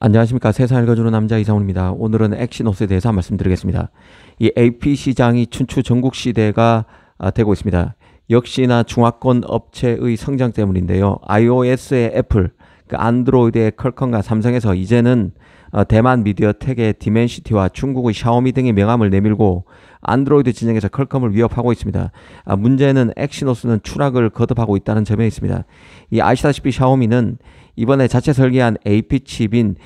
안녕하십니까. 세상을 읽어주는 남자 이상훈입니다. 오늘은 엑시노스에 대해서 말씀드리겠습니다. 이 AP 시장이 춘추 전국 시대가 되고 있습니다. 역시나 중화권 업체의 성장 때문인데요. iOS의 애플, 안드로이드의 퀄컴과 삼성에서 이제는 대만 미디어텍의 디멘시티와 중국의 샤오미 등의 명함을 내밀고 안드로이드 진영에서 퀄컴을 위협하고 있습니다. 문제는 엑시노스는 추락을 거듭하고 있다는 점에 있습니다. 아시다시피 샤오미는 이번에 자체 설계한 AP 칩인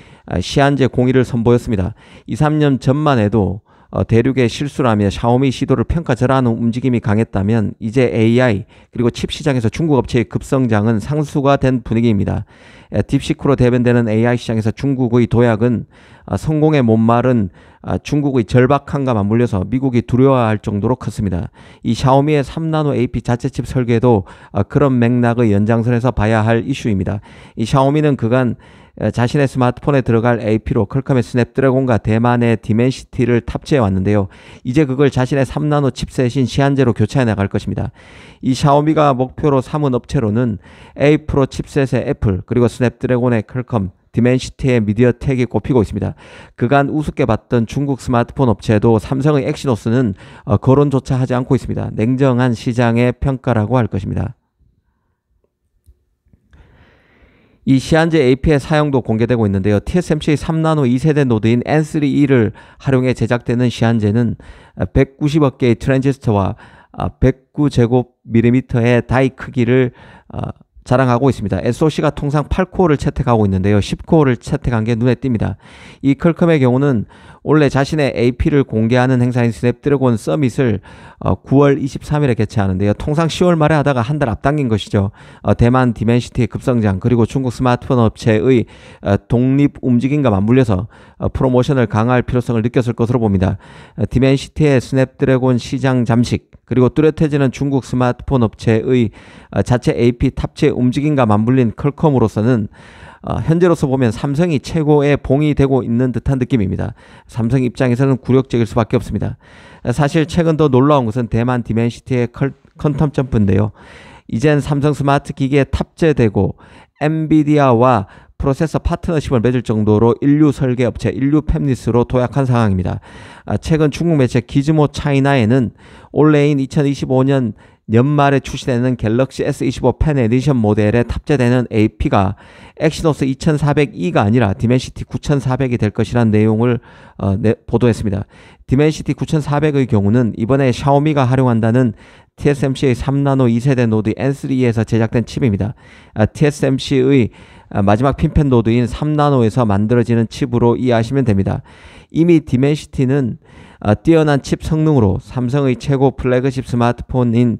시안제 01을 선보였습니다. 2, 3년 전만 해도 대륙의 실수라며 샤오미 시도를 평가절하하는 움직임이 강했다면 이제 AI 그리고 칩 시장에서 중국 업체의 급성장은 상수가 된 분위기입니다. 딥시크로 대변되는 AI 시장에서 중국의 도약은 성공에 못 마른 중국의 절박함과 맞물려서 미국이 두려워할 정도로 컸습니다. 이 샤오미의 3나노 AP 자체 칩 설계도 그런 맥락의 연장선에서 봐야 할 이슈입니다. 이 샤오미는 그간 자신의 스마트폰에 들어갈 AP로 퀄컴의 스냅드래곤과 대만의 디멘시티를 탑재해 왔는데요. 이제 그걸 자신의 3나노 칩셋인 시안제로 교체해 나갈 것입니다. 이 샤오미가 목표로 삼은 업체로는 A 프로 칩셋의 애플, 그리고 스냅드래곤의 퀄컴, 디멘시티의 미디어텍이 꼽히고 있습니다. 그간 우습게 봤던 중국 스마트폰 업체도 삼성의 엑시노스는 거론조차 하지 않고 있습니다. 냉정한 시장의 평가라고 할 것입니다. 이 시안제 AP의 사용도 공개되고 있는데요. TSMC의 3나노 2세대 노드인 N3E를 활용해 제작되는 시안제는 190억 개의 트랜지스터와 109제곱밀리미터의 다이 크기를 자랑하고 있습니다. SoC가 통상 8코어를 채택하고 있는데요. 10코어를 채택한 게 눈에 띕니다. 이 퀄컴의 경우는 원래 자신의 AP를 공개하는 행사인 스냅드래곤 서밋을 9월 23일에 개최하는데요. 통상 10월 말에 하다가 한 달 앞당긴 것이죠. 대만 디멘시티의 급성장 그리고 중국 스마트폰 업체의 독립 움직임과 맞물려서 프로모션을 강화할 필요성을 느꼈을 것으로 봅니다. 디멘시티의 스냅드래곤 시장 잠식 그리고 뚜렷해지는 중국 스마트폰 업체의 자체 AP 탑재 움직임과 맞물린 퀄컴으로서는 현재로서 보면 삼성이 최고의 봉이 되고 있는 듯한 느낌입니다. 삼성 입장에서는 굴욕적일 수밖에 없습니다. 사실 최근 더 놀라운 것은 대만 디멘시티의 퀀텀 점프인데요. 이젠 삼성 스마트 기기에 탑재되고 엔비디아와 프로세서 파트너십을 맺을 정도로 인류 설계 업체, 인류 팹리스로 도약한 상황입니다. 최근 중국 매체 기즈모 차이나에는 올해인 2025년 연말에 출시되는 갤럭시 S25 펜 에디션 모델에 탑재되는 AP가 엑시노스 2400E가 아니라 디멘시티 9400이 될 것이라는 내용을 보도했습니다. 디멘시티 9400의 경우는 이번에 샤오미가 활용한다는 TSMC의 3나노 2세대 노드 N3에서 제작된 칩입니다. TSMC의 마지막 핀펜 노드인 3나노에서 만들어지는 칩으로 이해하시면 됩니다. 이미 디멘시티는 뛰어난 칩 성능으로 삼성의 최고 플래그십 스마트폰인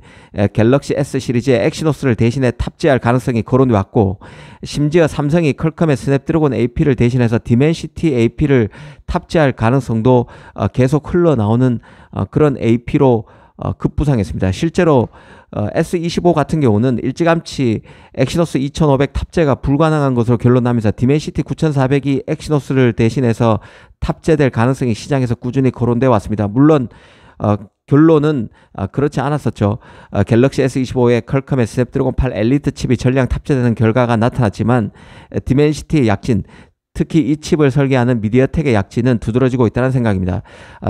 갤럭시 S 시리즈의 엑시노스를 대신해 탑재할 가능성이 거론돼 왔고, 심지어 삼성이 퀄컴의 스냅드래곤 AP를 대신해서 디멘시티 AP를 탑재할 가능성도 계속 흘러나오는 그런 AP로 급부상했습니다. 실제로 S25 같은 경우는 일찌감치 엑시노스 2500 탑재가 불가능한 것으로 결론나면서 디멘시티 9400이 엑시노스를 대신해서 탑재될 가능성이 시장에서 꾸준히 거론되어 왔습니다. 물론 결론은 그렇지 않았었죠. 갤럭시 S25에 퀄컴의 스냅드래곤 8 엘리트 칩이 전량 탑재되는 결과가 나타났지만 디멘시티의 약진, 특히 이 칩을 설계하는 미디어텍의 약진은 두드러지고 있다는 생각입니다.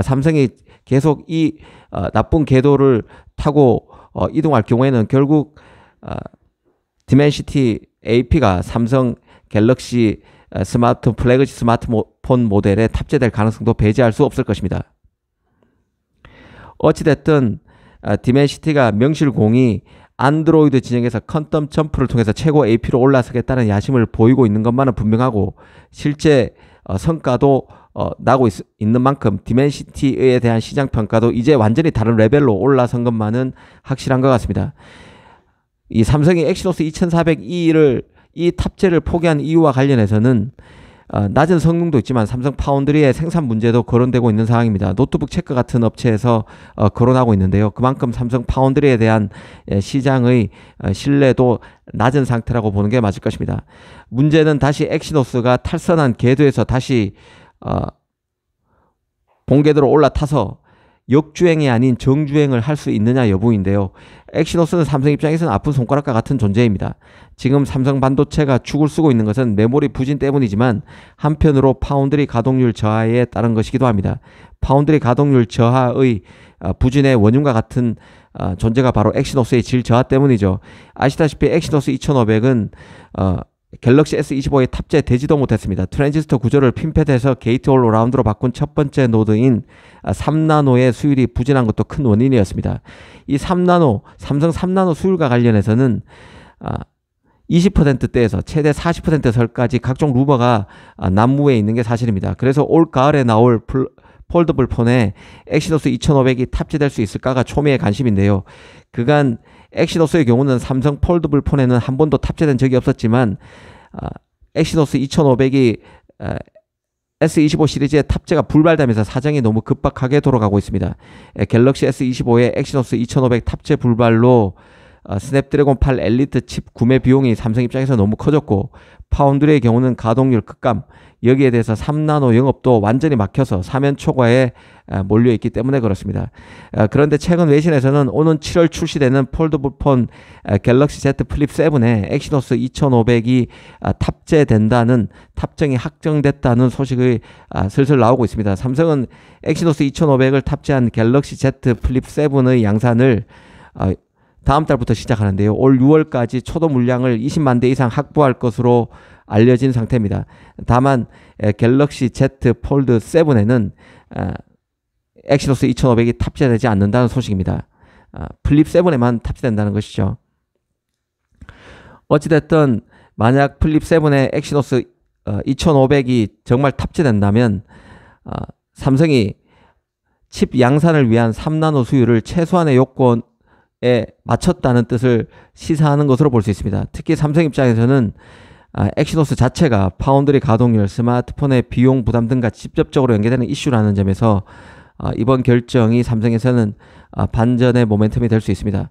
삼성이 계속 이 나쁜 궤도를 타고 이동할 경우에는 결국 디멘시티 AP가 삼성 갤럭시 플래그십 스마트폰 모델에 탑재될 가능성도 배제할 수 없을 것입니다. 어찌됐든 디멘시티가 명실공히 안드로이드 진영에서 퀀텀 점프를 통해서 최고 AP로 올라서겠다는 야심을 보이고 있는 것만은 분명하고, 실제 성과도 나고 있는 만큼 디멘시티에 대한 시장 평가도 이제 완전히 다른 레벨로 올라선 것만은 확실한 것 같습니다. 이 삼성이 엑시노스 2400E를 이 탑재를 포기한 이유와 관련해서는 낮은 성능도 있지만 삼성 파운드리의 생산 문제도 거론되고 있는 상황입니다. 노트북 체크 같은 업체에서 거론하고 있는데요. 그만큼 삼성 파운드리에 대한 시장의 신뢰도 낮은 상태라고 보는 게 맞을 것입니다. 문제는 다시 엑시노스가 탈선한 궤도에서 다시 본궤도로 올라타서 역주행이 아닌 정주행을 할 수 있느냐 여부인데요. 엑시노스는 삼성 입장에서는 아픈 손가락과 같은 존재입니다. 지금 삼성 반도체가 축을 쓰고 있는 것은 메모리 부진 때문이지만 한편으로 파운드리 가동률 저하에 따른 것이기도 합니다. 파운드리 가동률 저하의 부진의 원흉과 같은 존재가 바로 엑시노스의 질 저하 때문이죠. 아시다시피 엑시노스 2500은 갤럭시 S25에 탑재되지도 못했습니다. 트랜지스터 구조를 핀팻해서 게이트 올 어라운드로 바꾼 첫 번째 노드인 3나노의 수율이 부진한 것도 큰 원인이었습니다. 이 3나노, 삼성 3나노 수율과 관련해서는 20%대에서 최대 40% 설까지 각종 루머가 난무해 있는 게 사실입니다. 그래서 올 가을에 나올 폴더블 폰에 엑시노스 2500이 탑재될 수 있을까가 초미의 관심인데요. 그간 엑시노스의 경우는 삼성 폴더블 폰에는 한 번도 탑재된 적이 없었지만 엑시노스 2500이 S25 시리즈의 탑재가 불발되면서 사정이 너무 급박하게 돌아가고 있습니다. 갤럭시 S25의 엑시노스 2500 탑재 불발로 스냅드래곤 8 엘리트 칩 구매 비용이 삼성 입장에서 너무 커졌고 파운드리의 경우는 가동률 급감, 여기에 대해서 3나노 영업도 완전히 막혀서 사면 초과에 몰려있기 때문에 그렇습니다. 그런데 최근 외신에서는 오는 7월 출시되는 폴더블폰 갤럭시 Z 플립 7에 엑시노스 2500이 탑재된다는, 탑정이 확정됐다는 소식이 슬슬 나오고 있습니다. 삼성은 엑시노스 2500을 탑재한 갤럭시 Z 플립 7의 양산을 다음 달부터 시작하는데요. 올 6월까지 초도 물량을 20만 대 이상 확보할 것으로 알려진 상태입니다. 다만 갤럭시 Z 폴드 7에는 엑시노스 2500이 탑재되지 않는다는 소식입니다. 플립 7에만 탑재된다는 것이죠. 어찌됐든 만약 플립 7에 엑시노스 2500이 정말 탑재된다면 삼성이 칩 양산을 위한 3나노 수율을 최소한의 요건에 맞췄다는 뜻을 시사하는 것으로 볼 수 있습니다. 특히 삼성 입장에서는 엑시노스 자체가 파운드리 가동률, 스마트폰의 비용 부담 등과 직접적으로 연계되는 이슈라는 점에서 이번 결정이 삼성에서는 반전의 모멘텀이 될 수 있습니다.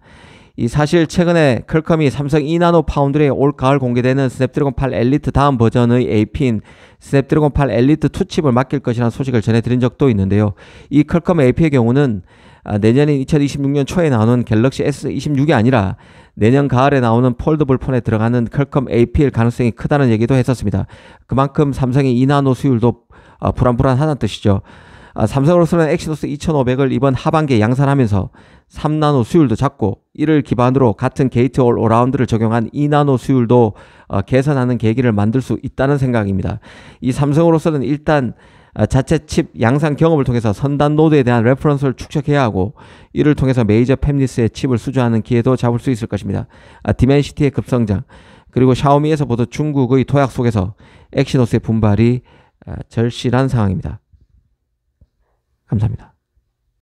이 사실 최근에 퀄컴이 삼성 2나노 파운드리에 올 가을 공개되는 스냅드래곤 8 엘리트 다음 버전의 AP인 스냅드래곤 8 엘리트 2 칩을 맡길 것이라는 소식을 전해드린 적도 있는데요. 이 퀄컴 AP의 경우는 내년인 2026년 초에 나오는 갤럭시 S26이 아니라 내년 가을에 나오는 폴더블 폰에 들어가는 퀄컴 AP일 가능성이 크다는 얘기도 했었습니다. 그만큼 삼성의 2나노 수율도 불안불안하다는 뜻이죠. 삼성으로서는 엑시노스 2500을 이번 하반기에 양산하면서 3나노 수율도 잡고 이를 기반으로 같은 게이트 올 어라운드를 적용한 2나노 수율도 개선하는 계기를 만들 수 있다는 생각입니다. 이 삼성으로서는 일단 자체 칩 양산 경험을 통해서 선단 노드에 대한 레퍼런스를 축적해야 하고 이를 통해서 메이저 팹리스의 칩을 수주하는 기회도 잡을 수 있을 것입니다. 디멘시티의 급성장, 그리고 샤오미에서 보던 중국의 도약 속에서 엑시노스의 분발이 절실한 상황입니다. 감사합니다.